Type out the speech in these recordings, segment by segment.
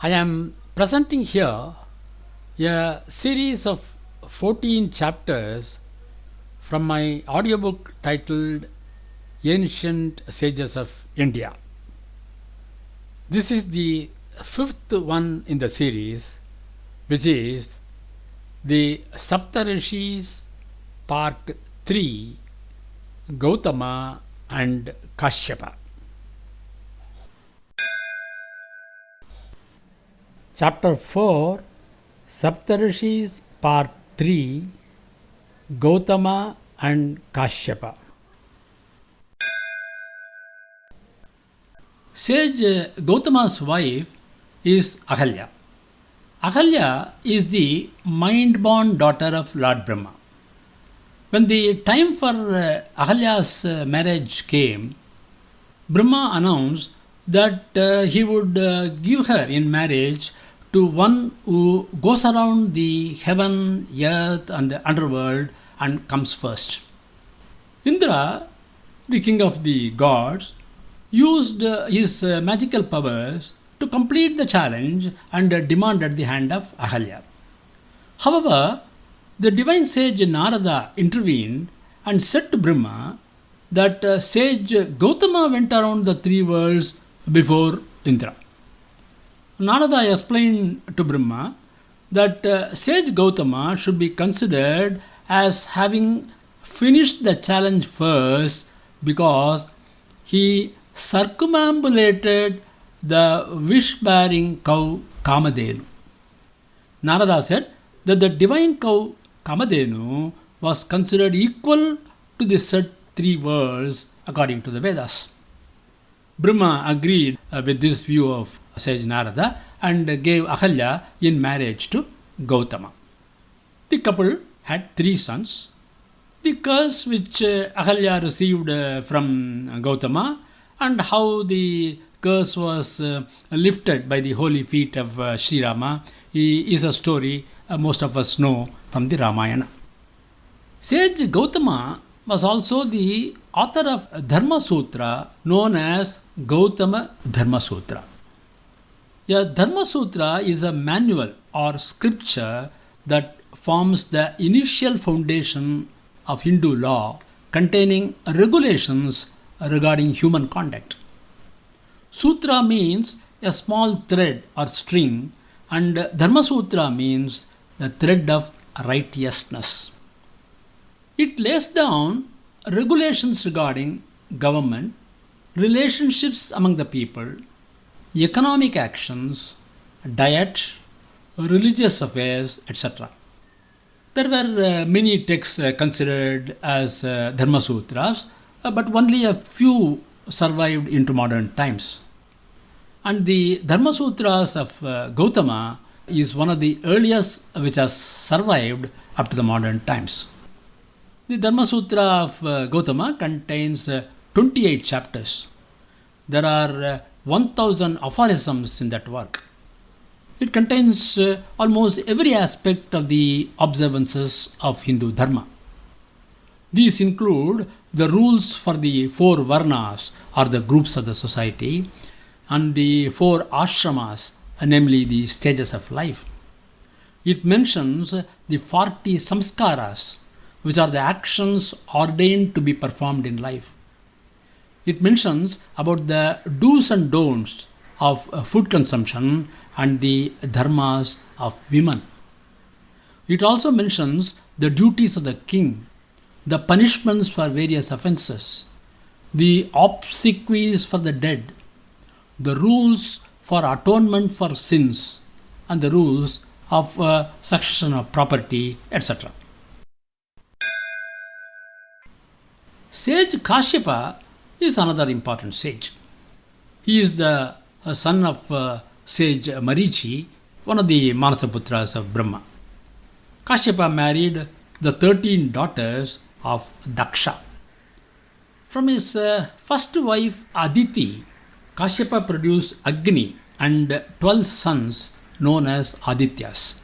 I am presenting here a series of 14 chapters from my audiobook titled Ancient Sages of India. This is the fifth one in the series, which is the Sapta Rishis-Part 3, Goutama and Kashyapa. Chapter 4, Sapta Rishis Part 3, Goutama and Kashyapa. Sage Gautama's wife is Ahalya. Ahalya is the mind-born daughter of Lord Brahma. When the time for Ahalya's marriage came, Brahma announced that he would give her in marriage to one who goes around the heaven, earth and the underworld and comes first. Indra, the king of the gods, used his magical powers to complete the challenge and demanded the hand of Ahalya. However, the divine sage Narada intervened and said to Brahma that sage Gautama went around the three worlds before Indra. Narada explained to Brahma that sage Gautama should be considered as having finished the challenge first because he circumambulated the wish-bearing cow Kamadhenu. Narada said that the divine cow Kamadhenu was considered equal to the said three worlds according to the Vedas. Brahma agreed with this view of sage Narada and gave Ahalya in marriage to Goutama. The couple had three sons. The curse which Ahalya received from Goutama and how the curse was lifted by the holy feet of Sri Rama is a story most of us know from the Ramayana. Sage Goutama was also the author of Dharma Sutra known as Goutama Dharma Sutra. A Dharma Sutra is a manual or scripture that forms the initial foundation of Hindu law containing regulations regarding human conduct. Sutra means a small thread or string and Dharma Sutra means the thread of righteousness. It lays down regulations regarding government, relationships among the people, economic actions, diet, religious affairs, etc. There were many texts considered as Dharma Sutras, but only a few survived into modern times. And the Dharma Sutras of Goutama is one of the earliest which has survived up to the modern times. The Dharma Sutra of Goutama contains 28 chapters. There are 1000 aphorisms in that work. It contains almost every aspect of the observances of Hindu Dharma. These include the rules for the four varnas or the groups of the society and the four ashramas, namely the stages of life. It mentions the 40 samskaras, which are the actions ordained to be performed in life. It mentions about the do's and don'ts of food consumption and the dharmas of women. It also mentions the duties of the king, the punishments for various offences, the obsequies for the dead, the rules for atonement for sins, and the rules of succession of property, etc. Sage Kashipa is another important sage. He is the son of sage Marichi, one of the Manasaputras of Brahma. Kashyapa married the 13 daughters of Daksha. From his first wife Aditi, Kashyapa produced Agni and 12 sons known as Adityas.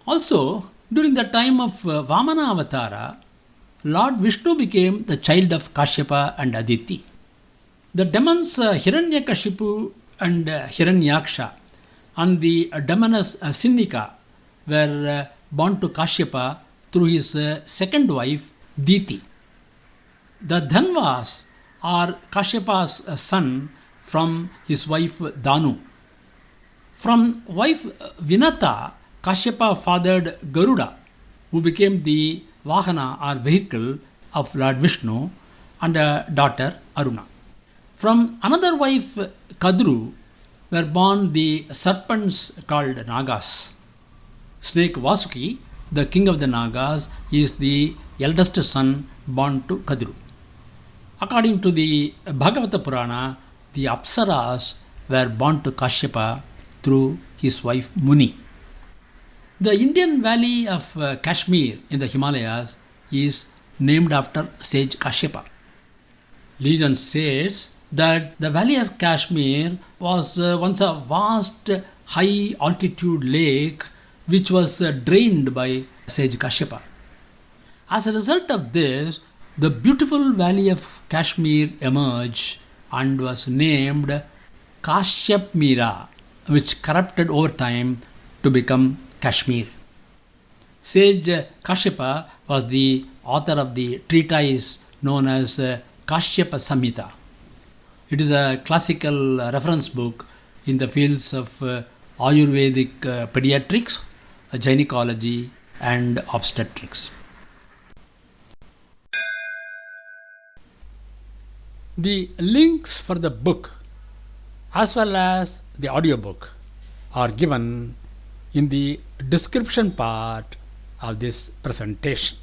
Also, during the time of Vamana Avatara, Lord Vishnu became the child of Kashyapa and Aditi. The demons Hiranyakashipu and Hiranyaksha and the demoness Sinika were born to Kashyapa through his second wife Diti. The Dhanvas are Kashyapa's son from his wife Danu. From wife Vinata, Kashyapa fathered Garuda, who became the Vahana or vehicle of Lord Vishnu, and a daughter Aruna. From another wife Kadru were born the serpents called Nagas. Snake Vasuki, the king of the Nagas, is the eldest son born to Kadru. According to the Bhagavata Purana, the Apsaras were born to Kashyapa through his wife Muni. The Indian valley of Kashmir in the Himalayas is named after sage Kashyapa. Legend says that the valley of Kashmir was once a vast high altitude lake which was drained by sage Kashyapa. As a result of this, the beautiful valley of Kashmir emerged and was named Kashyapmira, which corrupted over time to become Kashmir. Sage Kashyapa was the author of the treatise known as Kashyapa-Samhita. It is a classical reference book in the fields of Ayurvedic pediatrics, gynecology, and obstetrics. The links for the book as well as the audiobook are given in the description part of this presentation.